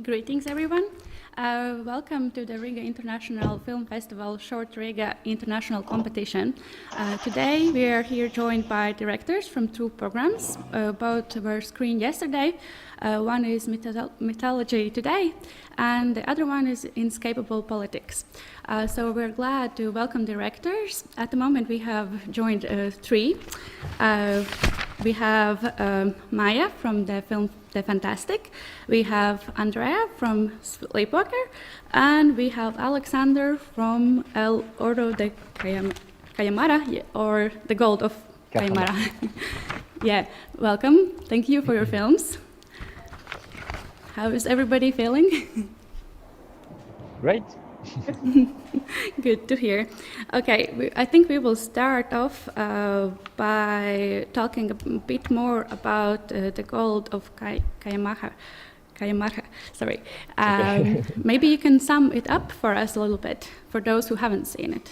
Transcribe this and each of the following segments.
Greetings, everyone. Welcome to the Riga International Film Festival Short Riga International Competition. Today we are here joined by directors from two programs. Both were screened yesterday. One is Mythology today, and the other one is INESCAPABLE Politics. So we're glad to welcome directors. At the moment we have joined three. We have Maija from the film The Fantastic, we have Andrea from Sleepwalker, and we have Alexandre from El Oro de Cajamarca, or The Gold of Cajamarca. Yeah, welcome. Thank you for your films. How is everybody feeling? Great. Good to hear. Okay, I think we will start off by talking a bit more about the Gold of Cajamarca. Sorry. Okay. Maybe you can sum it up for us a little bit, for those who haven't seen it.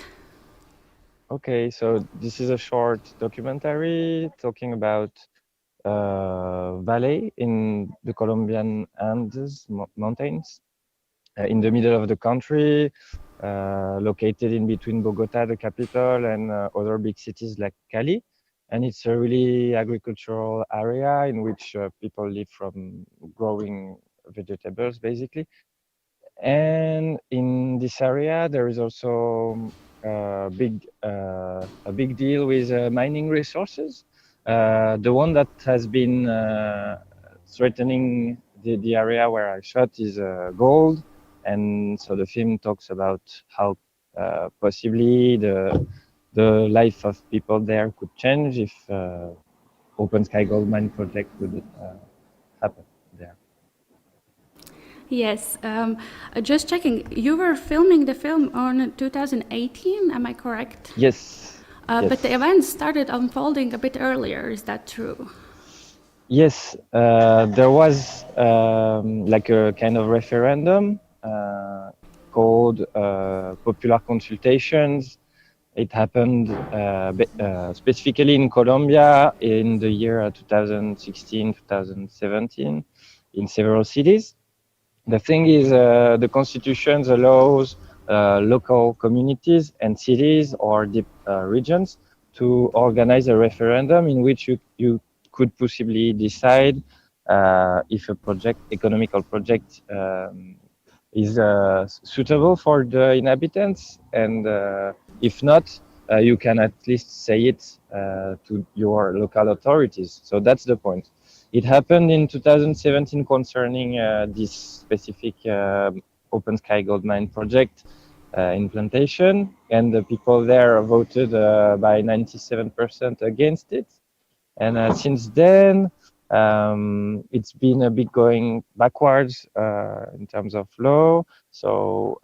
Okay, so this is a short documentary talking about valley in the Colombian Andes mountains in the middle of the country, located in between Bogota, the capital, and other big cities like Cali. And it's a really agricultural area in which people live from growing vegetables, basically. And in this area, there is also a big deal with mining resources. The one that has been threatening the area where I shot is gold, and so the film talks about how possibly the life of people there could change if open sky gold mine project would happen there. Yes, just checking, you were filming the film on 2018, am I correct? Yes. Yes. But the events started unfolding a bit earlier, is that true? Yes, there was like a kind of referendum called popular consultations. It happened specifically in Colombia in the year 2016, 2017, in several cities. The thing is, the constitutions allows local communities and cities or regions to organize a referendum in which you could possibly decide if a economical project is suitable for the inhabitants, and if not, you can at least say it to your local authorities. So that's the point. It happened in 2017 concerning this specific open sky gold mine project in Plantation, and the people there voted by 97% against it. And since then, it's been a bit going backwards in terms of law. So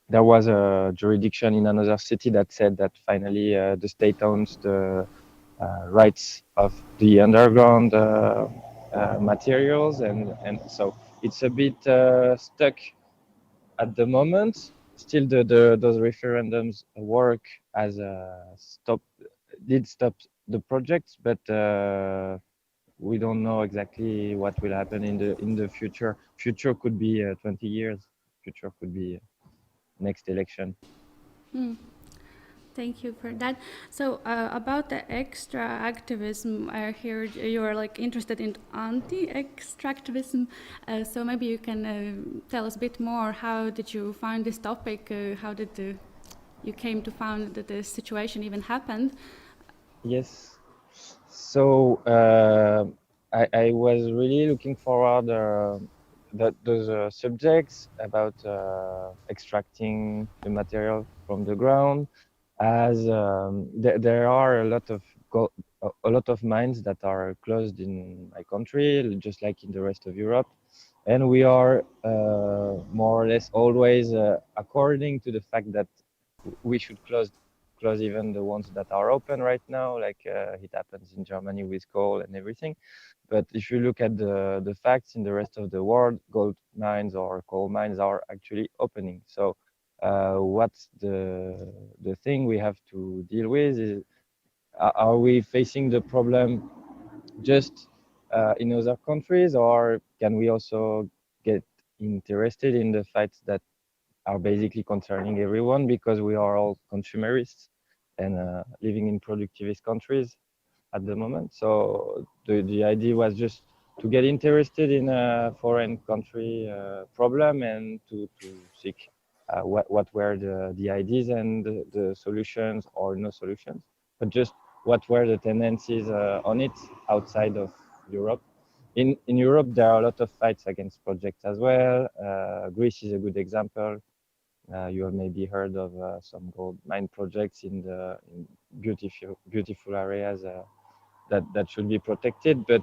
there was a jurisdiction in another city that said that finally the state owns the rights of the underground materials, and so it's a bit stuck at the moment. Still, those referendums work as a stop the projects, but we don't know exactly what will happen in the future. Future could be 20 years. Future could be next election. Thank you for that. So about the extra activism, I heard you are like interested in anti-extractivism. So maybe you can tell us a bit more. How did you find this topic? How did you came to find that this situation even happened? Yes. So I was really looking forward those subjects about extracting the material from the ground, as there are a lot of mines that are closed in my country, just like in the rest of Europe, and we are more or less always according to the fact that we should close even the ones that are open right now, like it happens in Germany with coal and everything. But if you look at the facts in the rest of the world, gold mines or coal mines are actually opening. So what's the thing we have to deal with is, are we facing the problem just in other countries, or can we also get interested in the fights that are basically concerning everyone, because we are all consumerists and living in productivist countries at the moment. So the idea was just to get interested in a foreign country problem and to seek what were the ideas and the solutions, or no solutions, but just what were the tendencies on it outside of Europe. In Europe, there are a lot of fights against projects as well. Greece is a good example. You have maybe heard of some gold mine projects in beautiful areas that should be protected, but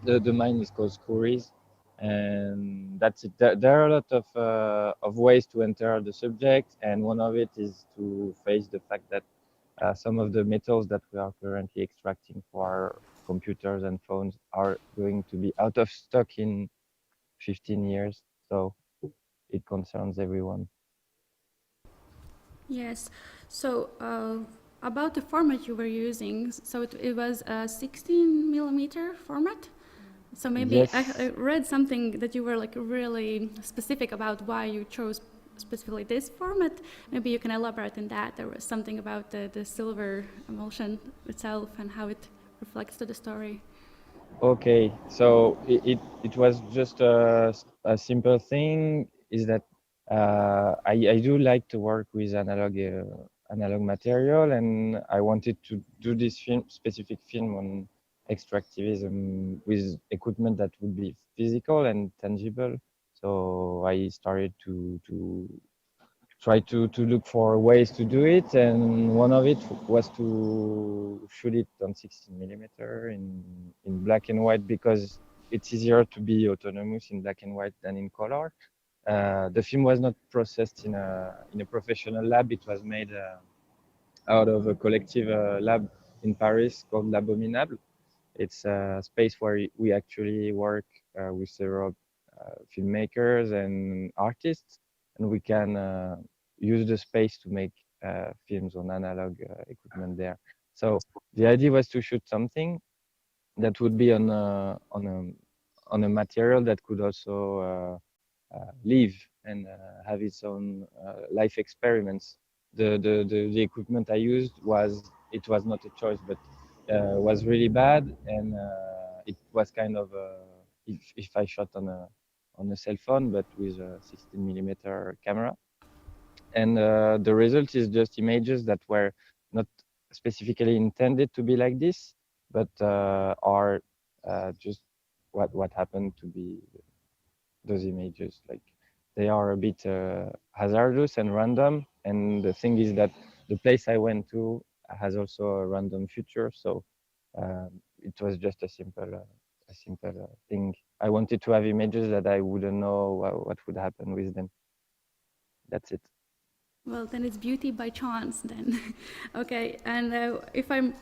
the mine is called Skouries, and that's it. There are a lot of ways to enter the subject, and one of it is to face the fact that some of the metals that we are currently extracting for our computers and phones are going to be out of stock in 15 years. So it concerns everyone. Yes. So about the format you were using, so it was a 16 millimeter format. So maybe Yes. I read something that you were like really specific about why you chose specifically this format. Maybe you can elaborate on that. There was something about the silver emulsion itself and how it reflects to the story. Okay, so it was just a simple thing, is that I do like to work with analog material, and I wanted to do this specific film on extractivism with equipment that would be physical and tangible. So I started to try to look for ways to do it, and one of it was to shoot it on 16 millimeter in black and white, because it's easier to be autonomous in black and white than in color. The film was not processed in a professional lab. It was made out of a collective lab in Paris called L'Abominable. It's a space where we actually work with several filmmakers and artists, and we can use the space to make films on analog equipment there. So the idea was to shoot something that would be on a material that could also live and have its own life experiments. The equipment I used was not a choice, but was really bad, and it was kind of if I shot on a cell phone, but with a 16 millimeter camera, and the result is just images that were not specifically intended to be like this, but are just what happened to be those images. Like, they are a bit hazardous and random, and the thing is that the place I went to has also a random future, so it was just a simple thing. I wanted to have images that I wouldn't know what would happen with them. That's it. Well, then it's beauty by chance then. Okay, and if I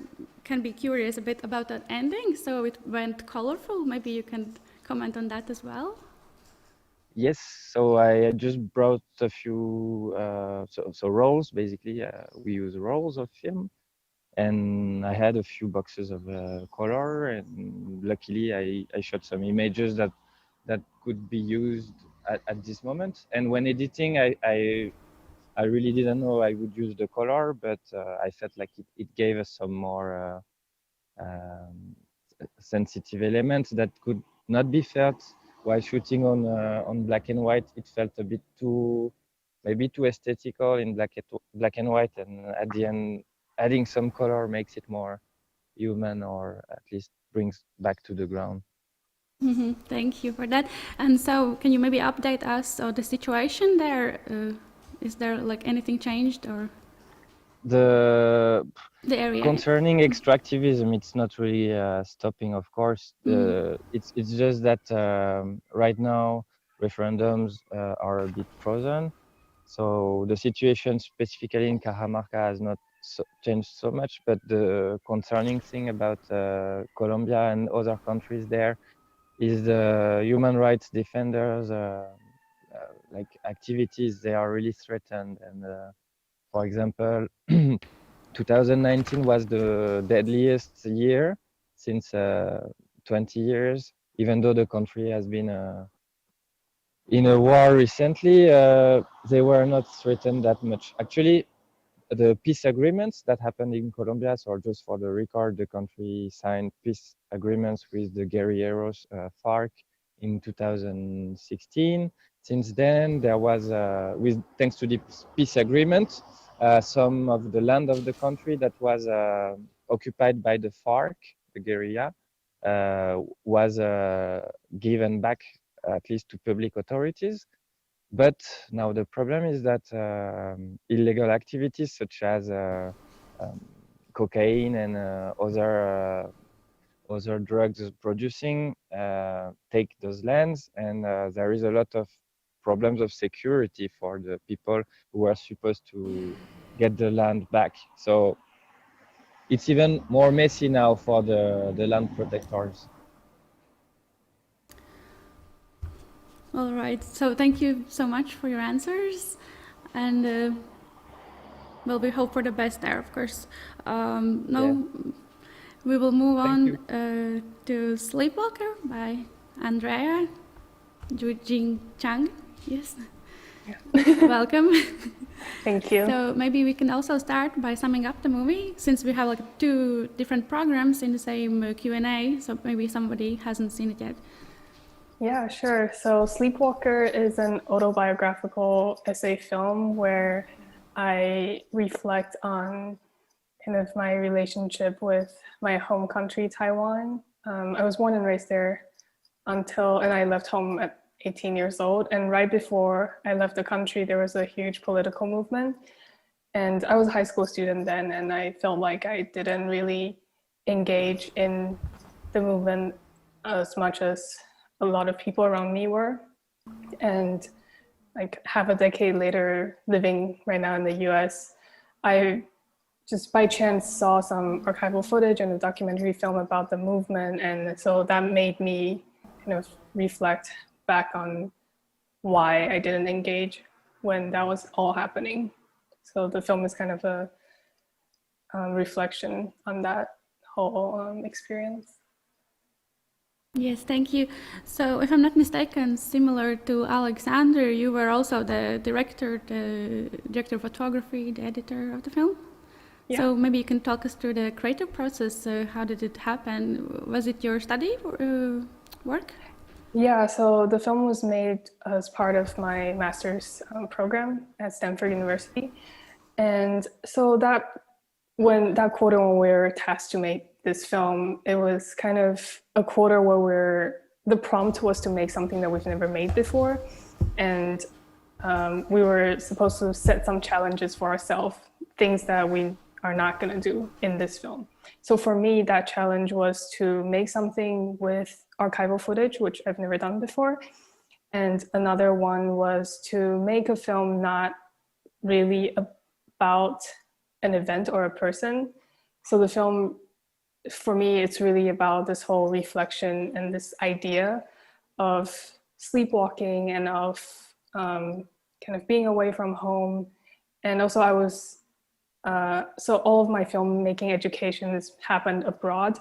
can be curious a bit about that ending, so it went colorful, maybe you can comment on that as well? Yes, so I just brought a few rolls, basically. We use rolls of film, and I had a few boxes of color, and luckily I shot some images that could be used at this moment. And when editing, I really didn't know I would use the color, but I felt like it gave us some more sensitive elements that could not be felt while shooting on black and white. It felt a bit maybe too aesthetical in black and white, and at the end, adding some color makes it more human, or at least brings back to the ground. Thank you for that. And so, can you maybe update us on the situation there? Is there like anything changed or The the area? Concerning extractivism, it's not really stopping, of course. It's just that right now referendums are a bit frozen. So the situation specifically in Cajamarca has not changed so much, but the concerning thing about Colombia and other countries there is the human rights defenders like activities. They are really threatened, and for example, 2019 was the deadliest year since 20 years, even though the country has been in a war recently, they were not threatened that much. Actually, the peace agreements that happened in Colombia, so just for the record, the country signed peace agreements with the guerrilleros FARC in 2016. Since then, there was, thanks to the peace agreement, some of the land of the country that was occupied by the FARC, the guerrilla, was given back at least to public authorities. But now the problem is that illegal activities such as cocaine and other drugs producing take those lands, and there is a lot of problems of security for the people who are supposed to get the land back. So it's even more messy now for the land protectors. All right, so thank you so much for your answers, and well, we hope for the best there, of course. Now we will move on to Sleepwalker by Andrea Yu-Chieh Chung. Yes. Yeah. Welcome. Thank you. So maybe we can also start by summing up the movie, since we have like 2 different programs in the same Q&A, so maybe somebody hasn't seen it yet. Yeah, sure. So Sleepwalker is an autobiographical essay film where I reflect on kind of my relationship with my home country, Taiwan. I was born and raised there and I left home at 18 years old. And right before I left the country, there was a huge political movement. And I was a high school student then, and I felt like I didn't really engage in the movement as much as a lot of people around me were. And like half a decade later, living right now in the US, I just by chance saw some archival footage and a documentary film about the movement. And so that made me kind of reflect back on why I didn't engage when that was all happening. So the film is kind of a reflection on that whole experience. Yes, thank you. So if I'm not mistaken, similar to Alexandre, you were also the director of photography, the editor of the film? Yeah. So maybe you can talk us through the creative process. How did it happen? Was it your study work? Yeah, so the film was made as part of my master's program at Stanford University. And so when we were tasked to make this film, it was kind of a quarter where the prompt was to make something that we've never made before. And we were supposed to set some challenges for ourselves, things that we are not going to do in this film. So for me, that challenge was to make something with archival footage, which I've never done before. And another one was to make a film not really about an event or a person. So the film, for me, it's really about this whole reflection and this idea of sleepwalking and of kind of being away from home. And also I was, so all of my filmmaking education has happened abroad.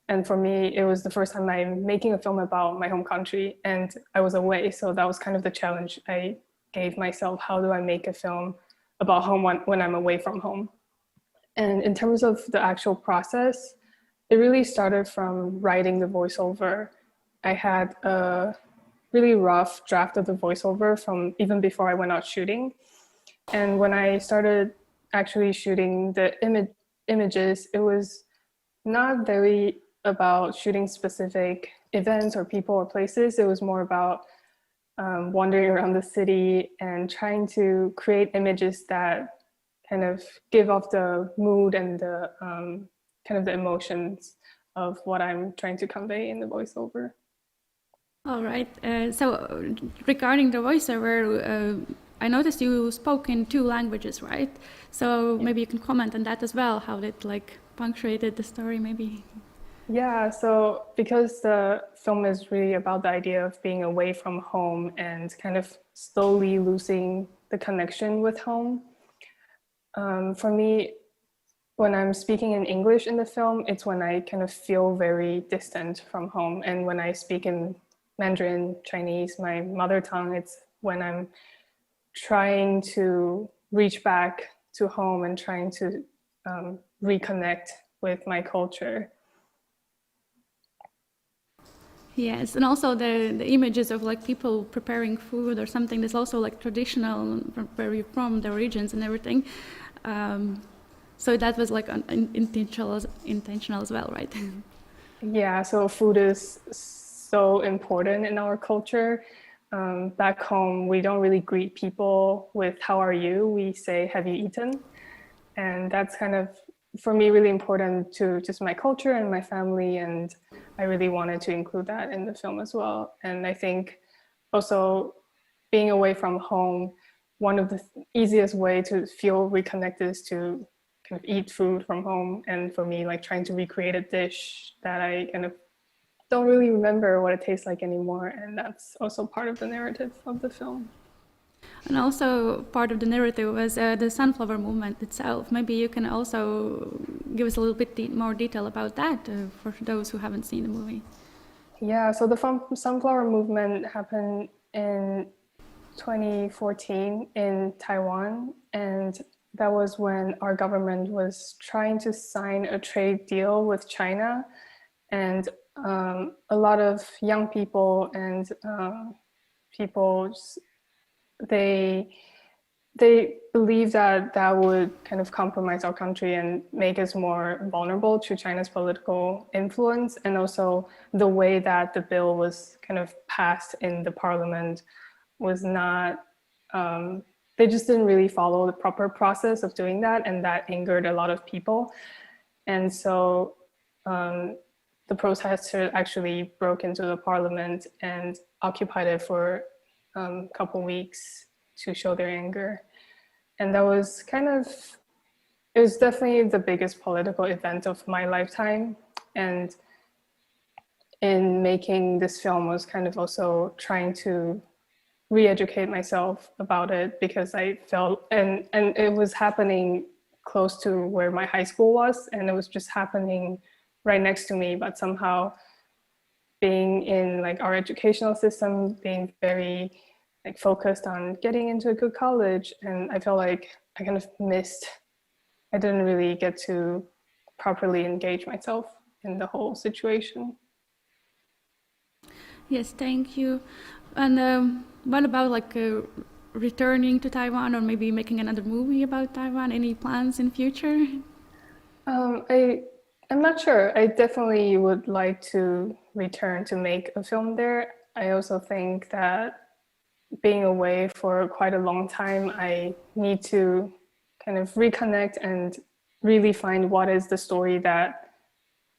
And for me, it was the first time I'm making a film about my home country, and I was away. So that was kind of the challenge I gave myself. How do I make a film about home when I'm away from home? And in terms of the actual process, it really started from writing the voiceover. I had a really rough draft of the voiceover from even before I went out shooting. And when I started actually shooting the images, it was not very about shooting specific events or people or places. It was more about wandering around the city and trying to create images that kind of give off the mood and the kind of the emotions of what I'm trying to convey in the voiceover. All right. So regarding the voiceover, I noticed you spoke in 2 languages, right? So maybe you can comment on that as well, how it like punctuated the story maybe. Yeah, so because the film is really about the idea of being away from home and kind of slowly losing the connection with home, for me, when I'm speaking in English in the film, it's when I kind of feel very distant from home. And when I speak in Mandarin, Chinese, my mother tongue, it's when I'm trying to reach back to home and trying to reconnect with my culture. Yes, and also the images of like people preparing food or something that's also like traditional where you're from, the regions and everything. So that was like intentional as well, right? Yeah, so food is so important in our culture. Back home, we don't really greet people with "How are you?" We say "Have you eaten?" And that's kind of, for me, really important to just my culture and my family. And I really wanted to include that in the film as well. And I think also being away from home, one of the easiest way to feel reconnected is to kind of eat food from home. And for me, like trying to recreate a dish that I kind of don't really remember what it tastes like anymore. And that's also part of the narrative of the film. And also part of the narrative was the sunflower movement itself. Maybe you can also give us a little bit more detail about that for those who haven't seen the movie. Yeah, so the sunflower movement happened in 2014 in Taiwan, and that was when our government was trying to sign a trade deal with China, and a lot of young people and people, they believe that that would kind of compromise our country and make us more vulnerable to China's political influence. And also the way that the bill was kind of passed in the parliament was not, they just didn't really follow the proper process of doing that. And that angered a lot of people. And so the protesters actually broke into the parliament and occupied it for a couple weeks to show their anger. And that was kind of, it was definitely the biggest political event of my lifetime. And in making this film was kind of also trying to re-educate myself about it, because I felt, and it was happening close to where my high school was, and it was just happening right next to me. But somehow being in like our educational system, being very like focused on getting into a good college, and I felt like I kind of missed, I didn't really get to properly engage myself in the whole situation. Yes, thank you. And what about like returning to Taiwan or maybe making another movie about Taiwan? Any plans in future? I'm not sure. I definitely would like to return to make a film there. I also think that being away for quite a long time, I need to kind of reconnect and really find what is the story that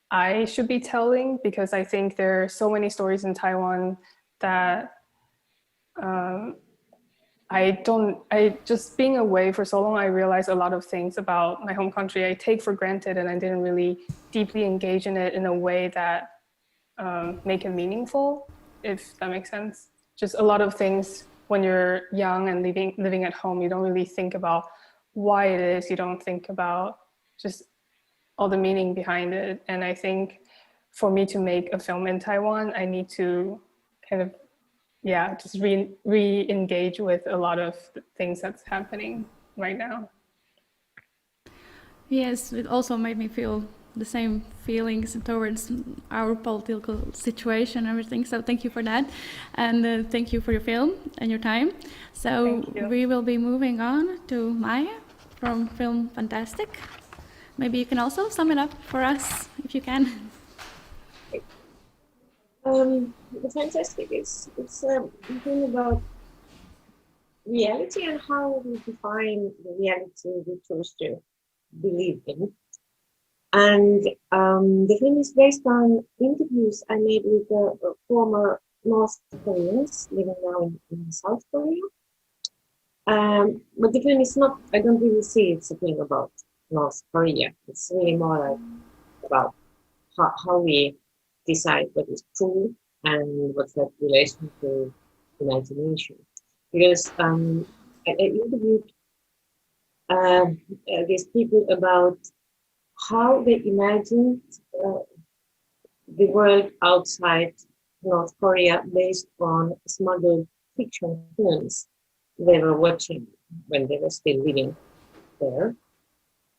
I should be telling, because I think there are so many stories in Taiwan that I just being away for so long, I realized a lot of things about my home country I take for granted, and I didn't really deeply engage in it in a way that make it meaningful, if that makes sense. Just a lot of things when you're young and living at home, you don't really think about why it is. You don't think about just all the meaning behind it. And I think for me to make a film in Taiwan, I need to kind of, yeah, just re-engage with a lot of things that's happening right now. Yes, it also made me feel the same feelings towards our political situation and everything. So thank you for that. And thank you for your film and your time. So we will be moving on to Maija from Film Fantastic. Maybe you can also sum it up for us, if you can. The Fantastic is it's a thing about reality and how we define the reality we choose to believe in. And the film is based on interviews I made with former North Koreans living now in South Korea. But the film is not, I don't really see it's a thing about North Korea. It's really more like about how we decide what is true and what's that relation to imagination. Because I interviewed these people about how they imagined the world outside North Korea based on smuggled fiction films they were watching when they were still living there.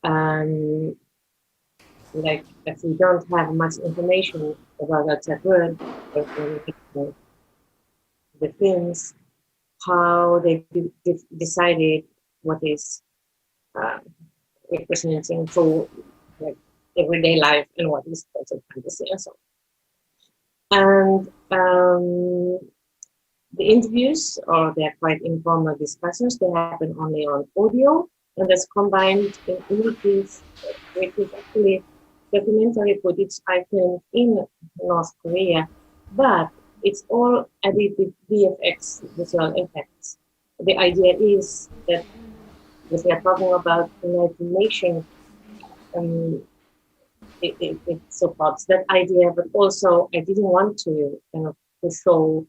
And like, if we don't have much information about that world, but when we make the films, how they decided what is representing for like everyday life and what is also fantasy and so on. And the interviews, or they're quite informal discussions, they happen only on audio, and that's combined in images, which is actually documentary footage I filmed in North Korea, but it's all added with VFX, visual effects. The idea is that if we are talking about imagination, it supports that idea, but also I didn't want to kind of to show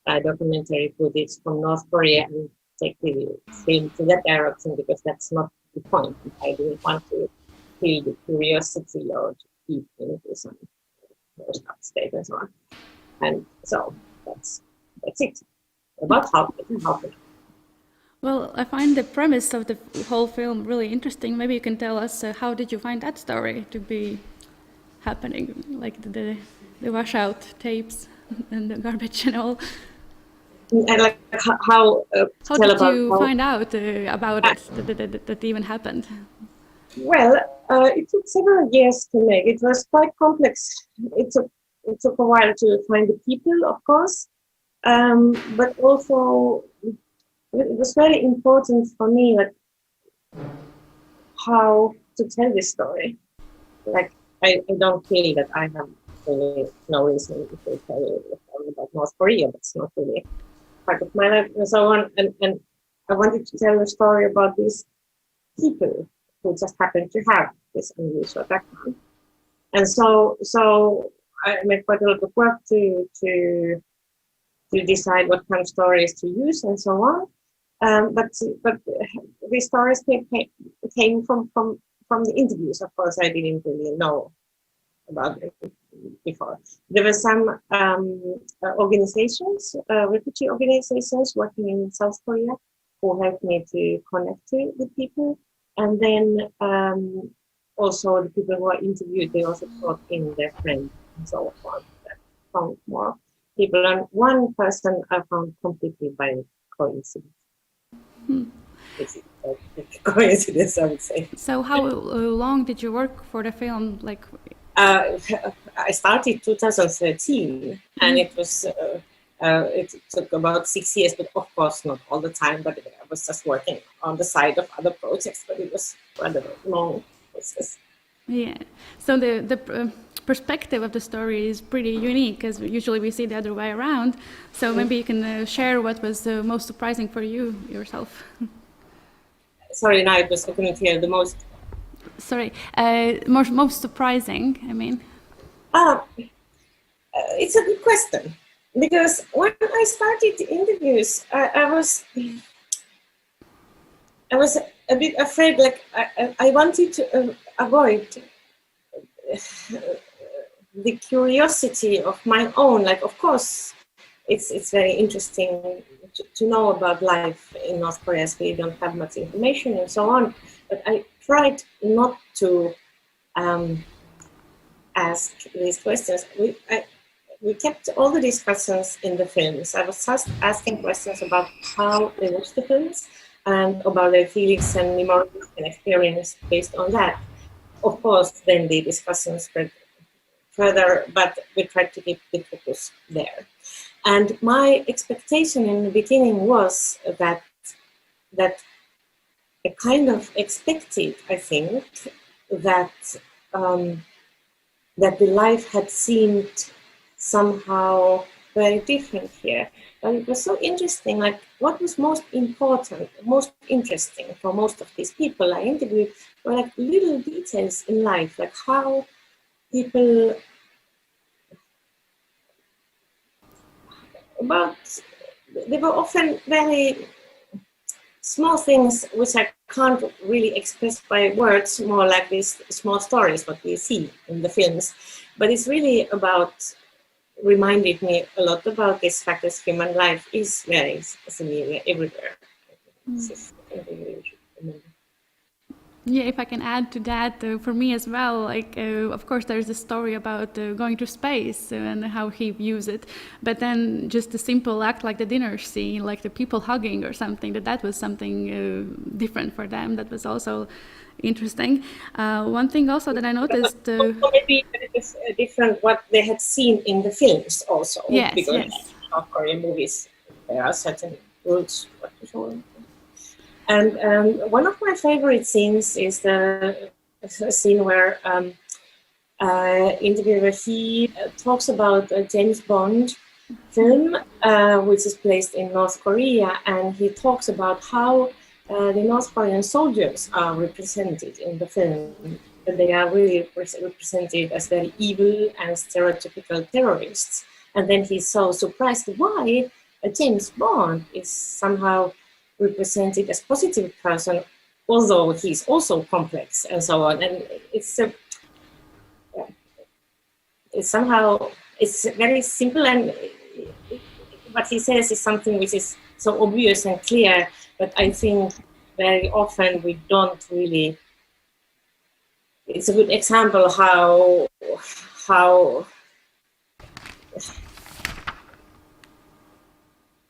documentary footage from North Korea and take the film to that direction, because that's not the point. I didn't want to feel the curiosity or to keep into some state and so on. And so that's it. About how. Well, I find the premise of the whole film really interesting. Maybe you can tell us how did you find that story to be happening, like the washout tapes and the garbage and all. And like how did you find out about it, that even happened? Well, it took several years to make. It was quite complex. It took a while to find the people, of course, but also it was very important for me, like how to tell this story. Like I don't feel that I have really no reason to tell you about North Korea. That's not really part of my life and so on. And I wanted to tell a story about these people who just happened to have this unusual background. And so I made quite a lot of work to decide what kind of stories to use and so on. But the stories came from the interviews. Of course, I didn't really know about it before. There were some organizations, refugee organizations working in South Korea, who helped me to connect with people. And then also the people who are interviewed, they also brought in their friends and so on. That found more people. And one person I found completely by coincidence. It's a coincidence, I would say. So how long did you work for the film? Like, I started 2013, and it was it took about 6 years, but of course not all the time. But I was just working on the side of other projects, but it was rather a long process. Yeah. So the perspective of the story is pretty unique, because usually we see the other way around. So maybe you can share what was most surprising for you yourself. Sorry, now it was I couldn't hear the most. Sorry, most surprising, I mean. It's a good question, because when I started the interviews, I was a bit afraid, like I wanted to avoid the curiosity of my own. Like, of course, it's very interesting to know about life in North Korea, as we don't have much information and so on. But I tried not to ask these questions. We kept all the discussions in the films. I was just asking questions about how they watch the films and about their feelings and memories and experience based on that. Of course, then the discussions spread further, but we tried to keep the focus there. And my expectation in the beginning was that I kind of expected, I think, that that the life had seemed somehow very different here. But it was so interesting, like what was most important, most interesting for most of these people I interviewed were like little details in life, like how people they were often very small things which I can't really express by words, more like these small stories what we see in the films. But it's really about, reminded me a lot about this fact that human life is very similar everywhere. This is something we should remember. Yeah, if I can add to that, for me as well, like, of course, there's a story about going to space and how he views it. But then just a simple act like the dinner scene, like the people hugging or something, that was something different for them. That was also interesting. One thing also that I noticed... maybe it's different what they had seen in the films also. Yes, because yes. South Korean movies, there are certain rules what to show. And one of my favorite scenes is the scene where interviewer he talks about a James Bond film, which is placed in North Korea, and he talks about how the North Korean soldiers are represented in the film. And they are really represented as very evil and stereotypical terrorists. And then he's so surprised why James Bond is somehow represented as positive person, although he's also complex and so on. And it's somehow, it's very simple, and what he says is something which is so obvious and clear, but I think very often we don't really, it's a good example how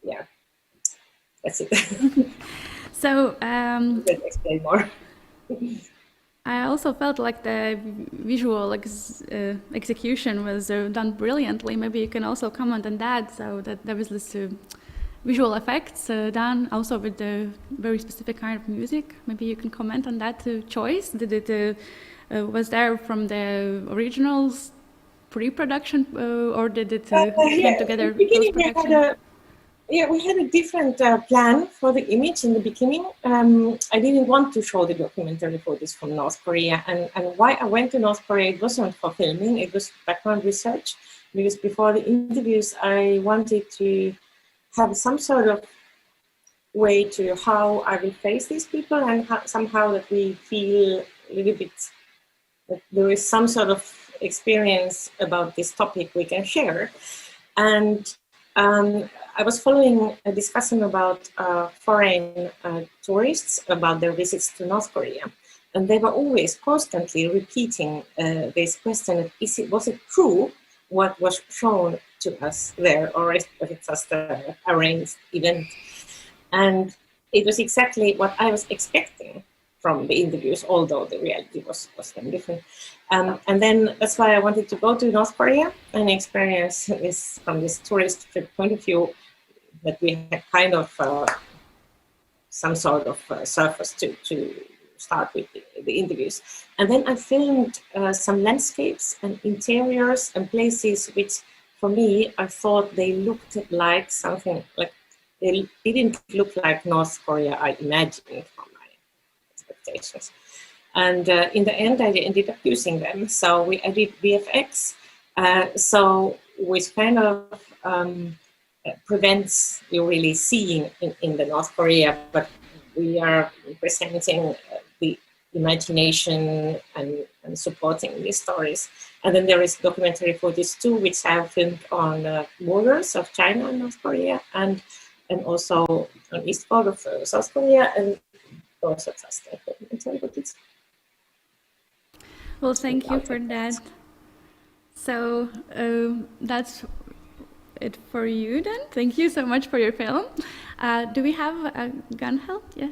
yeah, that's it. So Let's explain more. I also felt like the visual execution was done brilliantly. Maybe you can also comment on that. So that there was this visual effects done also with the very specific kind of music. Maybe you can comment on that choice. Did it was there from the originals pre-production or did it come together post-production? Yeah, we had a different plan for the image in the beginning. I didn't want to show the documentary footage from North Korea. And why I went to North Korea, it wasn't for filming, it was background research. Because before the interviews, I wanted to have some sort of way to how I will face these people, and somehow that we feel a little bit that there is some sort of experience about this topic we can share. And I was following a discussion about foreign tourists about their visits to North Korea. And they were always constantly repeating this question, was it true what was shown to us there, or was it just an arranged event? And it was exactly what I was expecting from the interviews, although the reality was then different. And then that's why I wanted to go to North Korea and experience this from this tourist trip point of view, that we had kind of some sort of surface to start with the interviews. And then I filmed some landscapes and interiors and places which, for me, I thought they looked like something like, they didn't look like North Korea I imagined from my expectations. And in the end, I ended up using them. So I did VFX, which kind of prevents you really seeing in the North Korea, but we are presenting the imagination and supporting these stories. And then there is documentary footage too, which I have filmed on borders of China and North Korea, and also on east part of South Korea, and also just documentary footage. Well, thank you for that. So that's it for you then. Thank you so much for your film. Do we have a Gunhild? Yeah.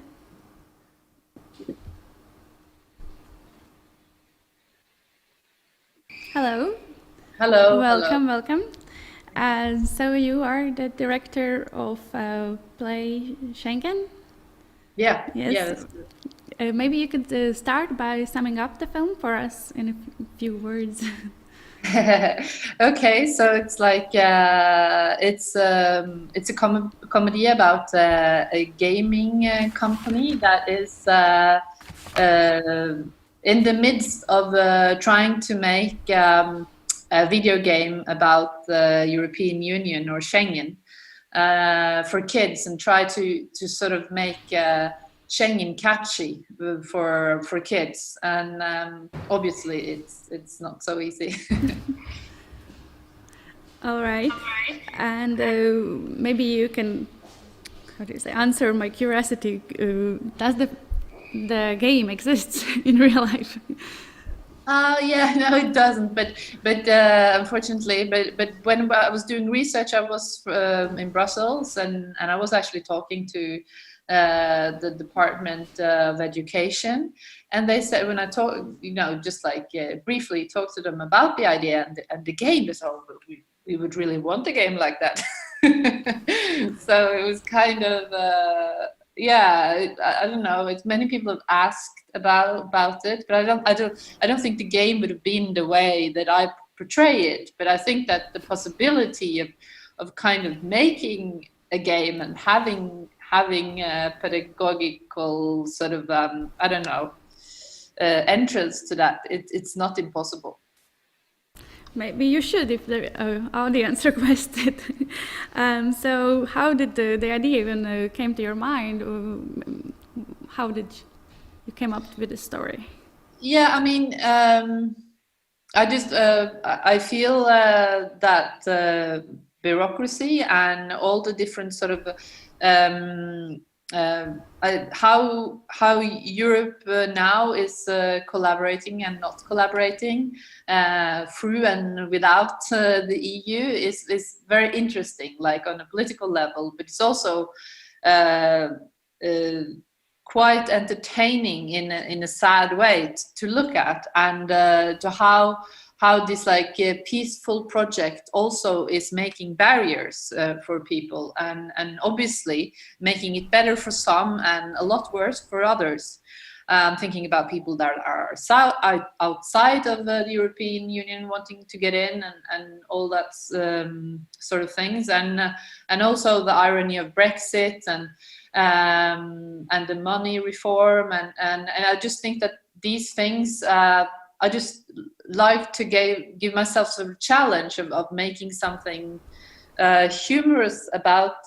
Hello. Hello. Welcome, hello. welcome. So you are the director of Play Schengen? Yeah. Yes. Yeah. Maybe you could start by summing up the film for us in a few words. Okay, so it's like it's a comedy about a gaming company that is in the midst of trying to make a video game about the European Union or Schengen for kids, and try to sort of make Schengen catchy for kids, and obviously it's not so easy. All right, and maybe you can, how do you say, answer my curiosity. Does the game exist in real life? Yeah, no, it doesn't. But unfortunately, but when I was doing research, I was in Brussels, and I was actually talking to the Department of Education, and they said, when I talked, just like briefly talked to them about the idea and the game, they said, oh, we would really want a game like that. So it was kind of. I don't know. It's many people have asked about it, but I don't think the game would have been the way that I portray it. But I think that the possibility of kind of making a game and having a pedagogical sort of entrance to that, it's not impossible. Maybe you should, if the audience requested. So how did the idea even came to your mind? How did you came up with the story? Yeah, I mean, I feel that bureaucracy and all the different sort of how Europe now is collaborating and not collaborating through and without the EU is very interesting, like on a political level, but it's also quite entertaining in a sad way to look at, and to how this peaceful project also is making barriers for people, and obviously making it better for some and a lot worse for others. Thinking about people that are outside of the European Union wanting to get in, and all that sort of things, and also the irony of Brexit and the money reform, and I just think that these things. I just like to give myself sort of challenge of making something humorous about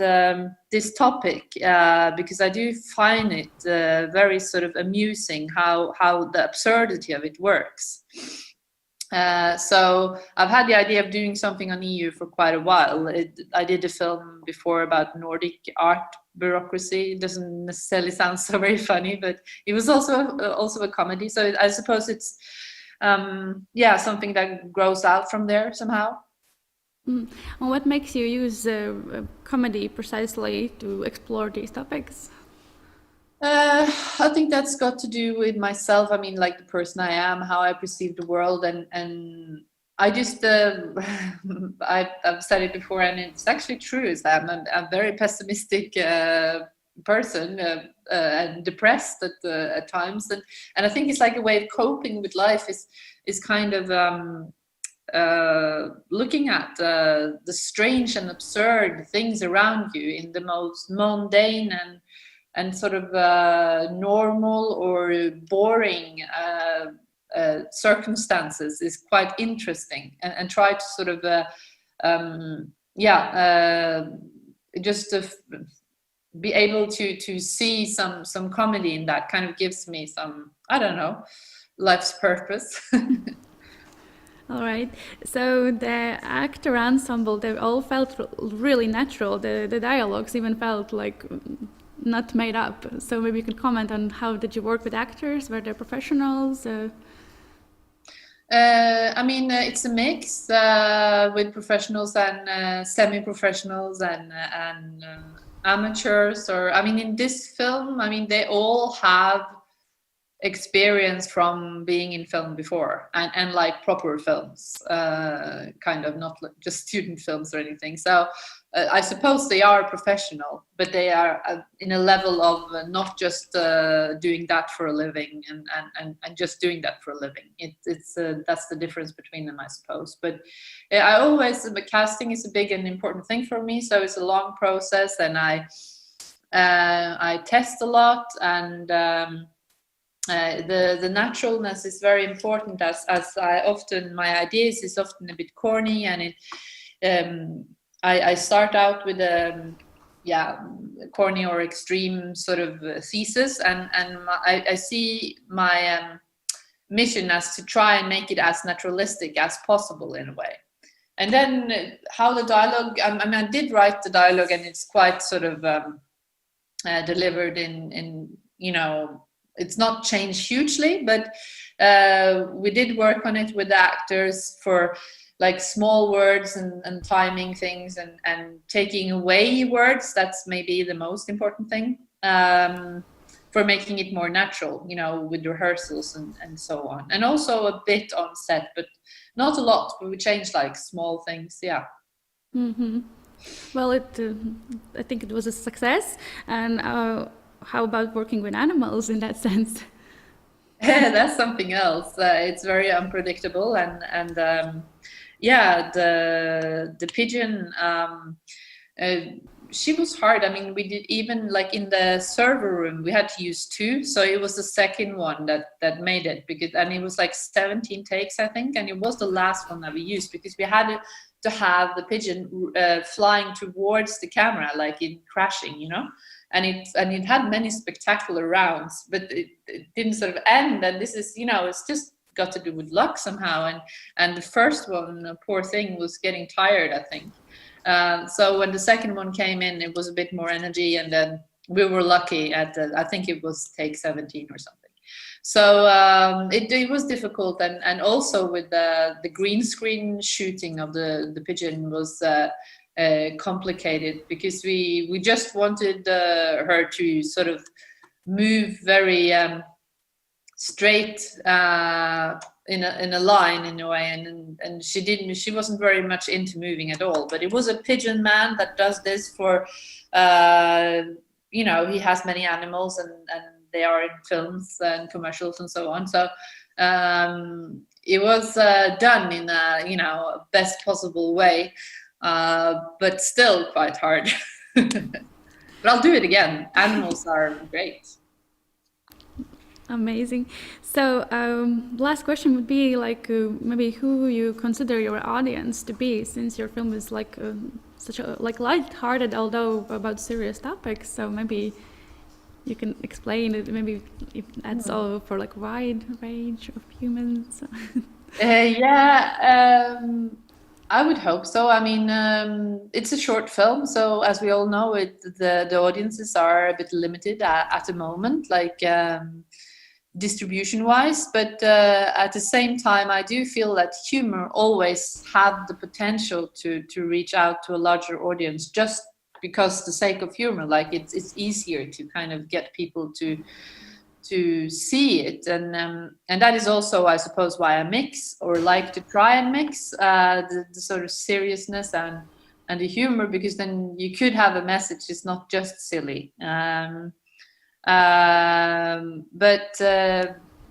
this topic, because I do find it very sort of amusing how the absurdity of it works. So I've had the idea of doing something on EU for quite a while. I did a film before about Nordic art bureaucracy. It doesn't necessarily sound so very funny, but it was also a comedy. So I suppose it's something that grows out from there somehow. And what makes you use comedy precisely to explore these topics? I think that's got to do with myself. I mean, like the person I am, how I perceive the world, and I just I've said it before, and it's actually true. Is that I'm a very pessimistic person and depressed at times, and I think it's like a way of coping with life is kind of looking at the strange and absurd things around you in the most mundane and sort of normal or boring circumstances is quite interesting, and try to sort of just to be able to see some comedy in that kind of gives me some, I don't know, life's purpose. All right. So the actor ensemble, they all felt really natural. The dialogues even felt like not made up. So maybe you could comment on how did you work with actors? Were they professionals? I mean, it's a mix with professionals and semi-professionals and amateurs. Or I mean, in this film, I mean, they all have experience from being in film before, and like proper films, kind of not just student films or anything. So I suppose they are professional, but they are in a level of not just doing that for a living and just doing that for a living. It's that's the difference between them, I suppose. But I always, casting is a big and important thing for me, so it's a long process, and I test a lot, and the naturalness is very important, as I often, my ideas is often a bit corny, and it I start out with corny or extreme sort of thesis, and I see my mission as to try and make it as naturalistic as possible in a way. And then how the dialogue, I mean, I did write the dialogue, and it's quite sort of delivered in, you know, it's not changed hugely, but we did work on it with the actors for like small words and timing things and taking away words. That's maybe the most important thing for making it more natural, you know, with rehearsals and so on. And also a bit on set, but not a lot, but we changed like small things, yeah. Mm-hmm. Well, I think it was a success. And how about working with animals in that sense? That's something else. It's very unpredictable, and yeah, the pigeon. She was hard. I mean, we did even like in the server room, we had to use 2. So it was the second one that made it, and it was like 17 takes, I think. And it was the last one that we used because we had to have the pigeon flying towards the camera, like in crashing, you know. And it had many spectacular rounds, but it didn't sort of end. And this is, you know, it's just got to do with luck somehow. And the first one, poor thing, was getting tired, I think. So when the second one came in, it was a bit more energy, and then we were lucky at I think it was take 17 or something. So it was difficult, and also with the green screen shooting of the pigeon was complicated because we just wanted her to sort of move very straight in a line in a way, and she wasn't very much into moving at all. But it was a pigeon man that does this for you know, he has many animals and they are in films and commercials and so on. So it was done in a, you know, best possible way, but still quite hard. But I'll do it again. Animals are great. Amazing. So last question would be like maybe who you consider your audience to be, since your film is like such a like light-hearted, although about serious topics. So maybe you can explain it. Maybe if that's all for like wide range of humans. Yeah, I would hope so. I mean, it's a short film, so as we all know, the audiences are a bit limited at the moment, like distribution-wise. But at the same time, I do feel that humor always have the potential to reach out to a larger audience, just because the sake of humor. Like it's easier to kind of get people to see it, and that is also, I suppose, why I mix or like to try and mix the sort of seriousness and the humor, because then you could have a message. It's not just silly. But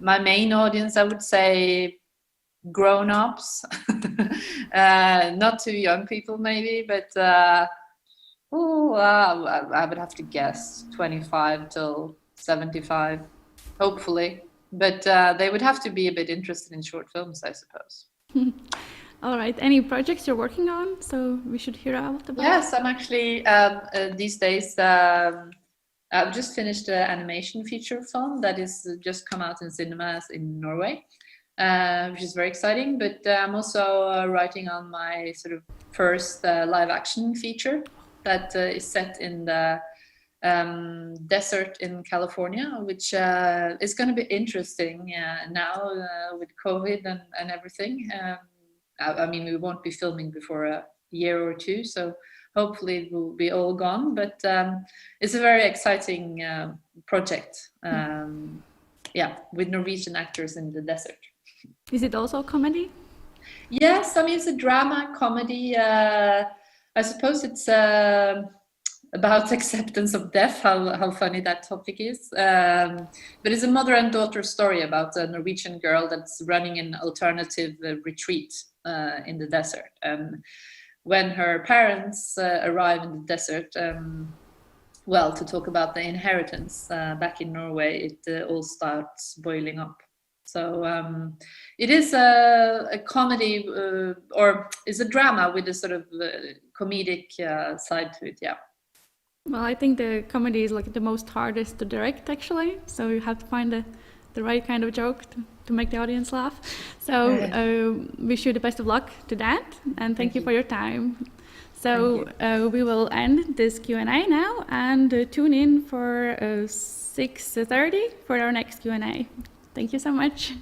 my main audience, I would say, grown-ups, not too young people maybe, but I would have to guess 25 till 75. Hopefully, but they would have to be a bit interested in short films, I suppose. All right. Any projects you're working on? So we should hear out about. Yes, I'm actually these days. I've just finished an animation feature film that is just come out in cinemas in Norway, which is very exciting. But I'm also writing on my sort of first live action feature that is set in the desert in California, which is going to be interesting now with COVID and everything. I mean, we won't be filming before a year or two, so hopefully it will be all gone. But it's a very exciting project, yeah, with Norwegian actors in the desert. Is it also a comedy? Yes, I mean, it's a drama comedy. I suppose it's about acceptance of death, how funny that topic is. But it's a mother and daughter story about a Norwegian girl that's running an alternative retreat in the desert. And when her parents arrive in the desert, well, to talk about the inheritance back in Norway, it all starts boiling up. So it is a comedy, or is a drama with a sort of comedic side to it, yeah. Well, I think the comedy is like the most hardest to direct, actually. So you have to find the right kind of joke to make the audience laugh. So wish you the best of luck to that, and thank you for your time. So we will end this Q&A now, and tune in for 6:30 for our next Q&A. Thank you so much.